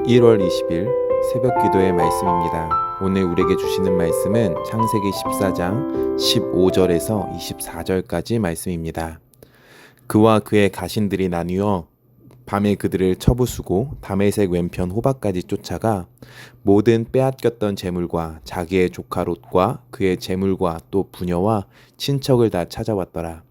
1월 20일 새벽 기도의 말씀입니다. 오늘 우리에게 주시는 말씀은 창세기 14장 15절에서 24절까지 말씀입니다. 그와 그의 가신들이 나뉘어 밤에 그들을 쳐부수고 다메섹 왼편 호박까지 쫓아가 모든 빼앗겼던 재물과 자기의 조카 롯과 그의 재물과 또 부녀와 친척을 다 찾아왔더라.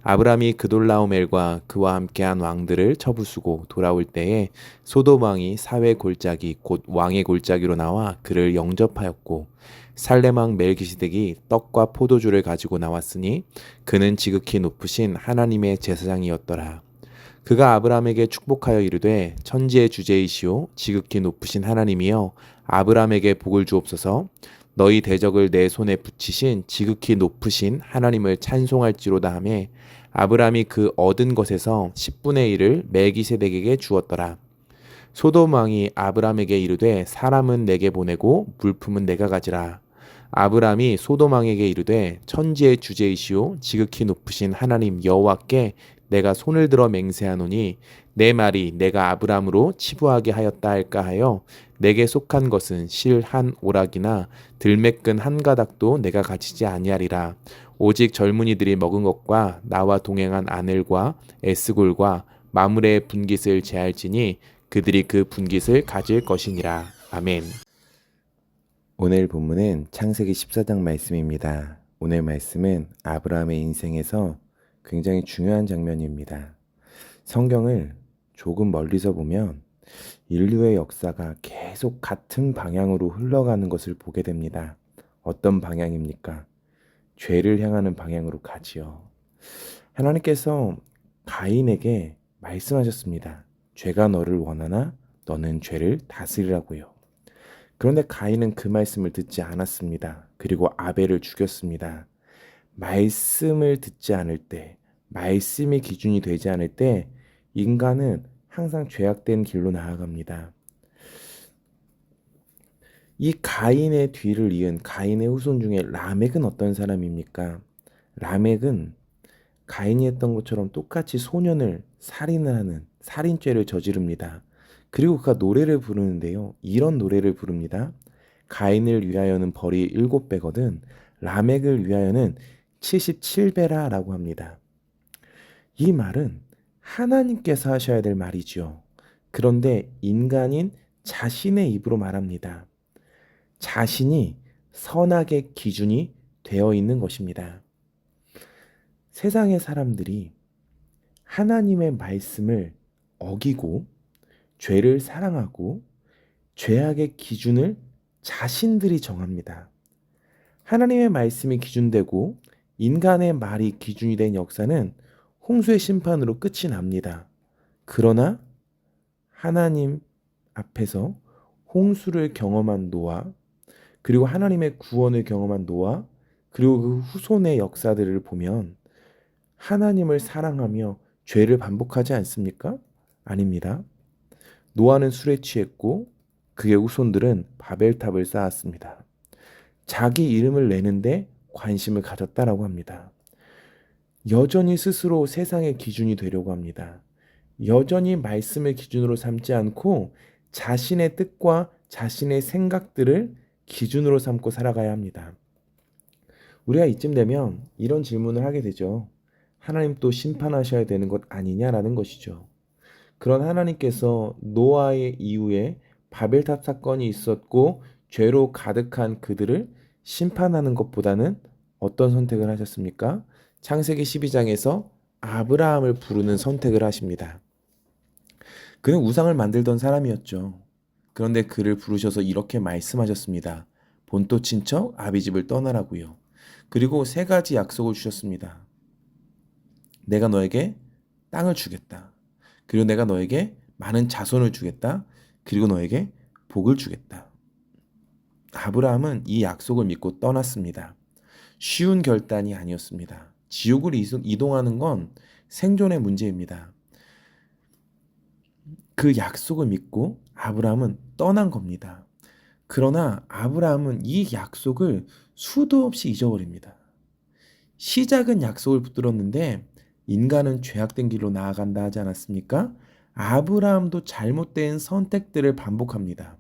아브람이 그돌라오멜과 그와 함께한 왕들을 쳐부수고 돌아올 때에 소돔 왕이 사회 골짜기 곧 왕의 골짜기로 나와 그를 영접하였고 살렘 왕 멜기세덱이 떡과 포도주를 가지고 나왔으니 그는 지극히 높으신 하나님의 제사장이었더라. 그가 아브람에게 축복하여 이르되 천지의 주제이시오 지극히 높으신 하나님이여 아브람에게 복을 주옵소서. 너희 대적을 내 손에 붙이신 지극히 높으신 하나님을 찬송할지로다 하매 아브람이 그 얻은 것에서 10분의 1을 멜기세덱에게 주었더라. 소돔 왕이 아브람에게 이르되 사람은 내게 보내고 물품은 내가 가지라. 아브람이 소돔 왕에게 이르되 천지의 주제이시오 지극히 높으신 하나님 여호와께 내가 손을 들어 맹세하노니 내 말이 내가 아브람으로 치부하게 하였다 할까 하여 내게 속한 것은 실 한 오락이나 들매끈 한 가닥도 내가 가지지 아니하리라. 오직 젊은이들이 먹은 것과 나와 동행한 아넬과 에스골과 마므레의 분깃을 제할지니 그들이 그 분깃을 가질 것이니라. 아멘. 오늘 본문은 창세기 14장 말씀입니다. 오늘 말씀은 아브라함의 인생에서 굉장히 중요한 장면입니다. 성경을 조금 멀리서 보면 인류의 역사가 계속 같은 방향으로 흘러가는 것을 보게 됩니다. 어떤 방향입니까? 죄를 향하는 방향으로 가지요. 하나님께서 가인에게 말씀하셨습니다. 죄가 너를 원하나 너는 죄를 다스리라고요. 그런데 가인은 그 말씀을 듣지 않았습니다. 그리고 아벨을 죽였습니다. 말씀을 듣지 않을 때, 말씀이 기준이 되지 않을 때 인간은 항상 죄악된 길로 나아갑니다. 이 가인의 뒤를 이은 가인의 후손 중에 라멕은 어떤 사람입니까? 라멕은 가인이 했던 것처럼 똑같이 소년을 살인을 하는 살인죄를 저지릅니다. 그리고 그가 노래를 부르는데요. 이런 노래를 부릅니다. 가인을 위하여는 벌이 7배거든 라멕을 위하여는 77배라 라고 합니다. 이 말은 하나님께서 하셔야 될 말이죠. 그런데 인간인 자신의 입으로 말합니다. 자신이 선악의 기준이 되어 있는 것입니다. 세상의 사람들이 하나님의 말씀을 어기고 죄를 사랑하고 죄악의 기준을 자신들이 정합니다. 하나님의 말씀이 기준되고 인간의 말이 기준이 된 역사는 홍수의 심판으로 끝이 납니다. 그러나 하나님 앞에서 홍수를 경험한 노아, 그리고 하나님의 구원을 경험한 노아, 그리고 그 후손의 역사들을 보면 하나님을 사랑하며 죄를 반복하지 않습니까? 아닙니다. 노아는 술에 취했고 그의 후손들은 바벨탑을 쌓았습니다. 자기 이름을 내는데 관심을 가졌다라고 합니다. 여전히 스스로 세상의 기준이 되려고 합니다. 여전히 말씀을 기준으로 삼지 않고 자신의 뜻과 자신의 생각들을 기준으로 삼고 살아가야 합니다. 우리가 이쯤 되면 이런 질문을 하게 되죠. 하나님 또 심판하셔야 되는 것 아니냐라는 것이죠. 그런 하나님께서 노아의 이후에 바벨탑 사건이 있었고 죄로 가득한 그들을 심판하는 것보다는 어떤 선택을 하셨습니까? 창세기 12장에서 아브라함을 부르는 선택을 하십니다. 그는 우상을 만들던 사람이었죠. 그런데 그를 부르셔서 이렇게 말씀하셨습니다. 본토 친척 아비집을 떠나라고요. 그리고 3가지 약속을 주셨습니다. 내가 너에게 땅을 주겠다. 그리고 내가 너에게 많은 자손을 주겠다. 그리고 너에게 복을 주겠다. 아브라함은 이 약속을 믿고 떠났습니다. 쉬운 결단이 아니었습니다. 지옥을 이동하는 건 생존의 문제입니다. 그 약속을 믿고 아브라함은 떠난 겁니다. 그러나 아브라함은 이 약속을 수도 없이 잊어버립니다. 시작은 약속을 붙들었는데 인간은 죄악된 길로 나아간다 하지 않았습니까? 아브라함도 잘못된 선택들을 반복합니다.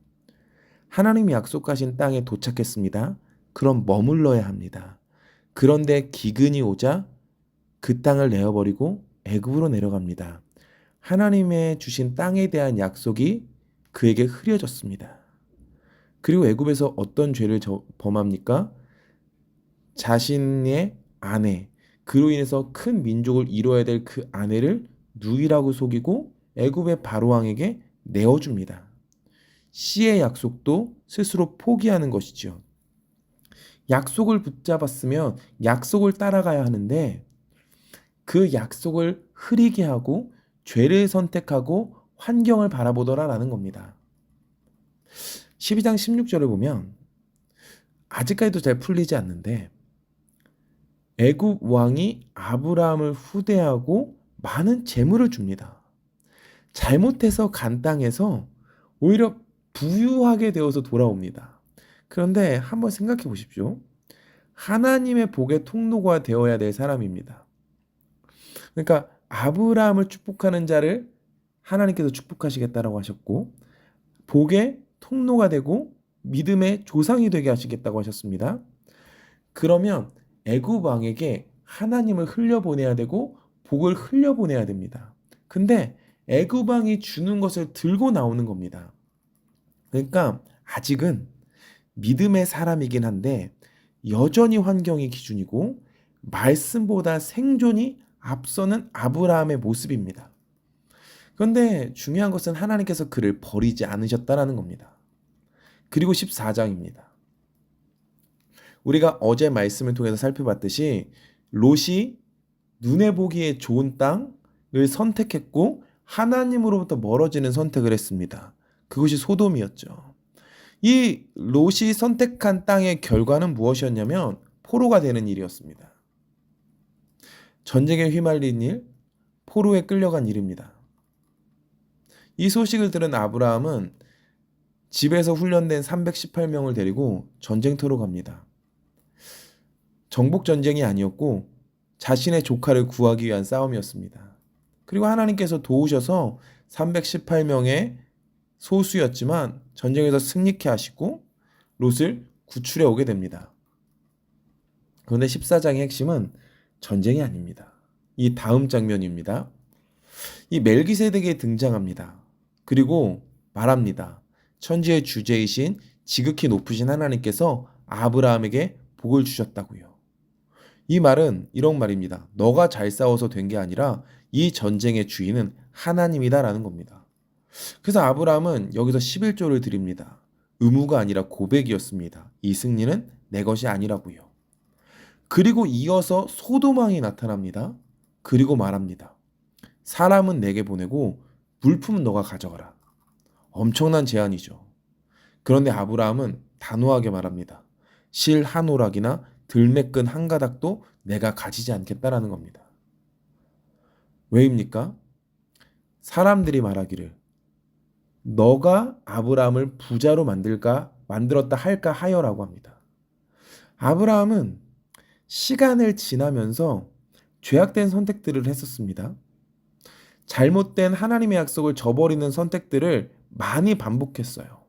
하나님이 약속하신 땅에 도착했습니다. 그럼 머물러야 합니다. 그런데 기근이 오자 그 땅을 내어버리고 애굽으로 내려갑니다. 하나님의 주신 땅에 대한 약속이 그에게 흐려졌습니다. 그리고 애굽에서 어떤 죄를 범합니까? 자신의 아내, 그로 인해서 큰 민족을 이루어야 될 그 아내를 누이라고 속이고 애굽의 바로왕에게 내어줍니다. 씨의 약속도 스스로 포기하는 것이죠. 약속을 붙잡았으면 약속을 따라가야 하는데 그 약속을 흐리게 하고 죄를 선택하고 환경을 바라보더라라는 겁니다. 12장 16절을 보면 아직까지도 잘 풀리지 않는데 애굽 왕이 아브라함을 후대하고 많은 재물을 줍니다. 잘못해서 간 땅에서 오히려 부유하게 되어서 돌아옵니다. 그런데 한번 생각해 보십시오. 하나님의 복의 통로가 되어야 될 사람입니다. 그러니까 아브라함을 축복하는 자를 하나님께서 축복하시겠다라고 하셨고 복의 통로가 되고 믿음의 조상이 되게 하시겠다고 하셨습니다. 그러면 애굽 왕에게 하나님을 흘려보내야 되고 복을 흘려보내야 됩니다. 근데 애굽 왕이 주는 것을 들고 나오는 겁니다. 그러니까 아직은 믿음의 사람이긴 한데 여전히 환경이 기준이고 말씀보다 생존이 앞서는 아브라함의 모습입니다. 그런데 중요한 것은 하나님께서 그를 버리지 않으셨다라는 겁니다. 그리고 14장입니다. 우리가 어제 말씀을 통해서 살펴봤듯이 롯이 눈에 보기에 좋은 땅을 선택했고 하나님으로부터 멀어지는 선택을 했습니다. 그것이 소돔이었죠. 이 롯이 선택한 땅의 결과는 무엇이었냐면 포로가 되는 일이었습니다. 전쟁에 휘말린 일, 포로에 끌려간 일입니다. 이 소식을 들은 아브라함은 집에서 훈련된 318명을 데리고 전쟁터로 갑니다. 정복 전쟁이 아니었고 자신의 조카를 구하기 위한 싸움이었습니다. 그리고 하나님께서 도우셔서 318명의 소수였지만 전쟁에서 승리케 하시고 롯을 구출해 오게 됩니다. 그런데 14장의 핵심은 전쟁이 아닙니다. 이 다음 장면입니다. 이 멜기세덱이 등장합니다. 그리고 말합니다. 천지의 주제이신 지극히 높으신 하나님께서 아브라함에게 복을 주셨다고요. 이 말은 이런 말입니다. 너가 잘 싸워서 된 게 아니라 이 전쟁의 주인은 하나님이다라는 겁니다. 그래서 아브라함은 여기서 11조를 드립니다. 의무가 아니라 고백이었습니다. 이 승리는 내 것이 아니라고요. 그리고 이어서 소돔왕이 나타납니다. 그리고 말합니다. 사람은 내게 보내고 물품은 너가 가져가라. 엄청난 제안이죠. 그런데 아브라함은 단호하게 말합니다. 실 한 오락이나 들매끈 한 가닥도 내가 가지지 않겠다라는 겁니다. 왜입니까? 사람들이 말하기를 너가 아브라함을 부자로 만들었다 할까 하여라고 합니다. 아브라함은 시간을 지나면서 죄악된 선택들을 했었습니다. 잘못된 하나님의 약속을 저버리는 선택들을 많이 반복했어요.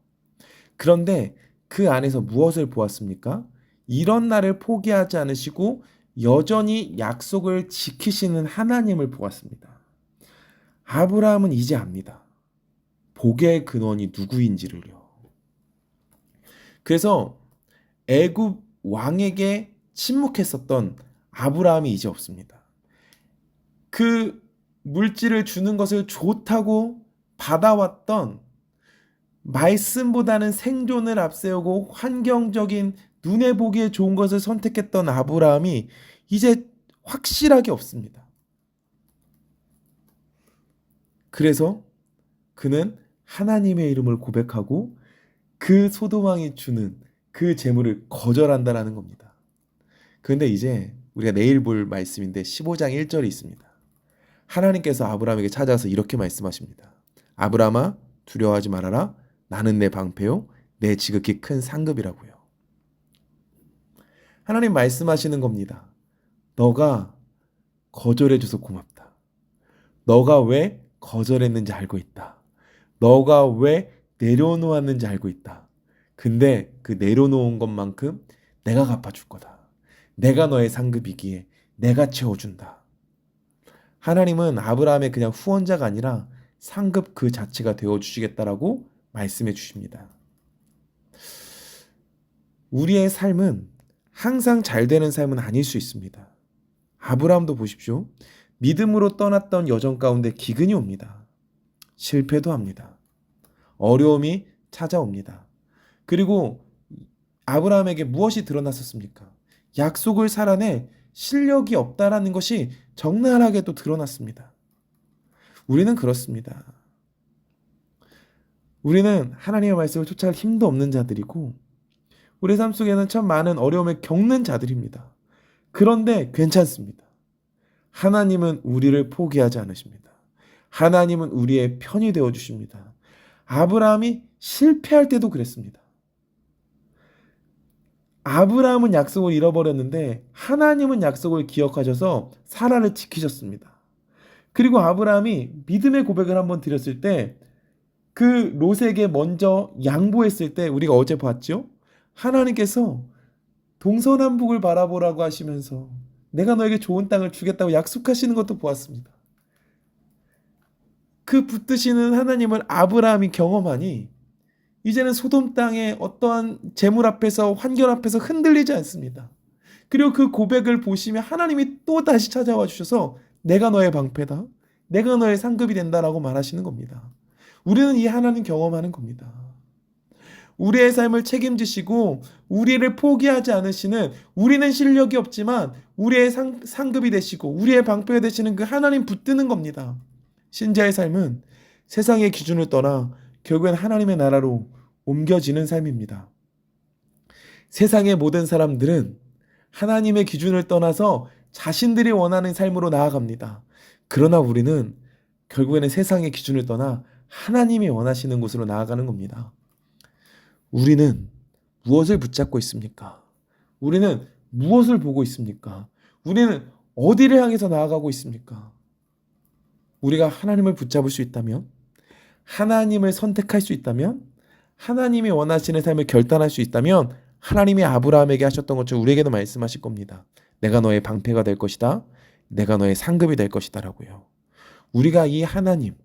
그런데 그 안에서 무엇을 보았습니까? 이런 나를 포기하지 않으시고 여전히 약속을 지키시는 하나님을 보았습니다. 아브라함은 이제 압니다. 복의 근원이 누구인지를요. 그래서 애굽 왕에게 침묵했었던 아브라함이 이제 없습니다. 그 물질을 주는 것을 좋다고 받아왔던 말씀보다는 생존을 앞세우고 환경적인 눈에 보기에 좋은 것을 선택했던 아브라함이 이제 확실하게 없습니다. 그래서 그는 하나님의 이름을 고백하고 그 소돔왕이 주는 그 재물을 거절한다라는 겁니다. 그런데 이제 우리가 내일 볼 말씀인데 15장 1절이 있습니다. 하나님께서 아브라함에게 찾아와서 이렇게 말씀하십니다. 아브라함아 두려워하지 말아라. 나는 내 방패요 내 지극히 큰 상급이라고요. 하나님 말씀하시는 겁니다. 너가 거절해줘서 고맙다. 너가 왜 거절했는지 알고 있다. 너가 왜 내려놓았는지 알고 있다. 근데 그 내려놓은 것만큼 내가 갚아줄 거다. 내가 너의 상급이기에 내가 채워준다. 하나님은 아브라함의 그냥 후원자가 아니라 상급 그 자체가 되어주시겠다라고 말씀해 주십니다. 우리의 삶은 항상 잘 되는 삶은 아닐 수 있습니다. 아브라함도 보십시오. 믿음으로 떠났던 여정 가운데 기근이 옵니다. 실패도 합니다. 어려움이 찾아옵니다. 그리고 아브라함에게 무엇이 드러났었습니까? 약속을 살아내 실력이 없다라는 것이 적나라하게도 드러났습니다. 우리는 그렇습니다. 우리는 하나님의 말씀을 쫓아갈 힘도 없는 자들이고 우리 삶 속에는 참 많은 어려움을 겪는 자들입니다. 그런데 괜찮습니다. 하나님은 우리를 포기하지 않으십니다. 하나님은 우리의 편이 되어주십니다. 아브라함이 실패할 때도 그랬습니다. 아브라함은 약속을 잃어버렸는데 하나님은 약속을 기억하셔서 사라를 지키셨습니다. 그리고 아브라함이 믿음의 고백을 한번 드렸을 때 그 롯에게 먼저 양보했을 때 우리가 어제 봤죠? 하나님께서 동서남북을 바라보라고 하시면서 내가 너에게 좋은 땅을 주겠다고 약속하시는 것도 보았습니다. 그 붙드시는 하나님을 아브라함이 경험하니 이제는 소돔 땅의 어떠한 재물 앞에서 환경 앞에서 흔들리지 않습니다. 그리고 그 고백을 보시며 하나님이 또 다시 찾아와 주셔서 내가 너의 방패다. 내가 너의 상급이 된다라고 말하시는 겁니다. 우리는 이 하나님 경험하는 겁니다. 우리의 삶을 책임지시고 우리를 포기하지 않으시는 우리는 실력이 없지만 우리의 상급이 되시고 우리의 방패가 되시는 그 하나님 붙드는 겁니다. 신자의 삶은 세상의 기준을 떠나 결국엔 하나님의 나라로 옮겨지는 삶입니다. 세상의 모든 사람들은 하나님의 기준을 떠나서 자신들이 원하는 삶으로 나아갑니다. 그러나 우리는 결국에는 세상의 기준을 떠나 하나님이 원하시는 곳으로 나아가는 겁니다. 우리는 무엇을 붙잡고 있습니까? 우리는 무엇을 보고 있습니까? 우리는 어디를 향해서 나아가고 있습니까? 우리가 하나님을 붙잡을 수 있다면, 하나님을 선택할 수 있다면, 하나님이 원하시는 삶을 결단할 수 있다면 하나님이 아브라함에게 하셨던 것처럼 우리에게도 말씀하실 겁니다. 내가 너의 방패가 될 것이다. 내가 너의 상급이 될 것이다 라고요. 우리가 이 하나님을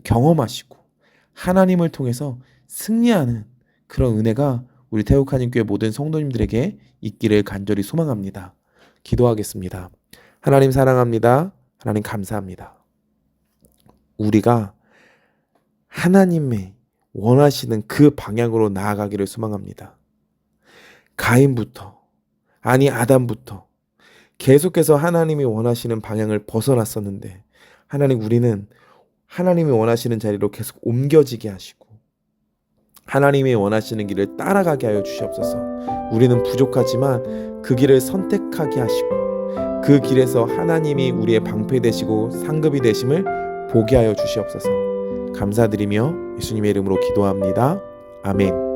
경험하시고 하나님을 통해서 승리하는 그런 은혜가 우리 태국하님교회 모든 성도님들에게 있기를 간절히 소망합니다. 기도하겠습니다. 하나님 사랑합니다. 하나님 감사합니다. 우리가 하나님의 원하시는 그 방향으로 나아가기를 소망합니다. 가인부터, 아니 아담부터 계속해서 하나님이 원하시는 방향을 벗어났었는데 하나님, 우리는 하나님이 원하시는 자리로 계속 옮겨지게 하시고 하나님이 원하시는 길을 따라가게 하여 주시옵소서. 우리는 부족하지만 그 길을 선택하게 하시고 그 길에서 하나님이 우리의 방패 되시고 상급이 되심을 보게 하여 주시옵소서. 감사드리며 예수님의 이름으로 기도합니다. 아멘.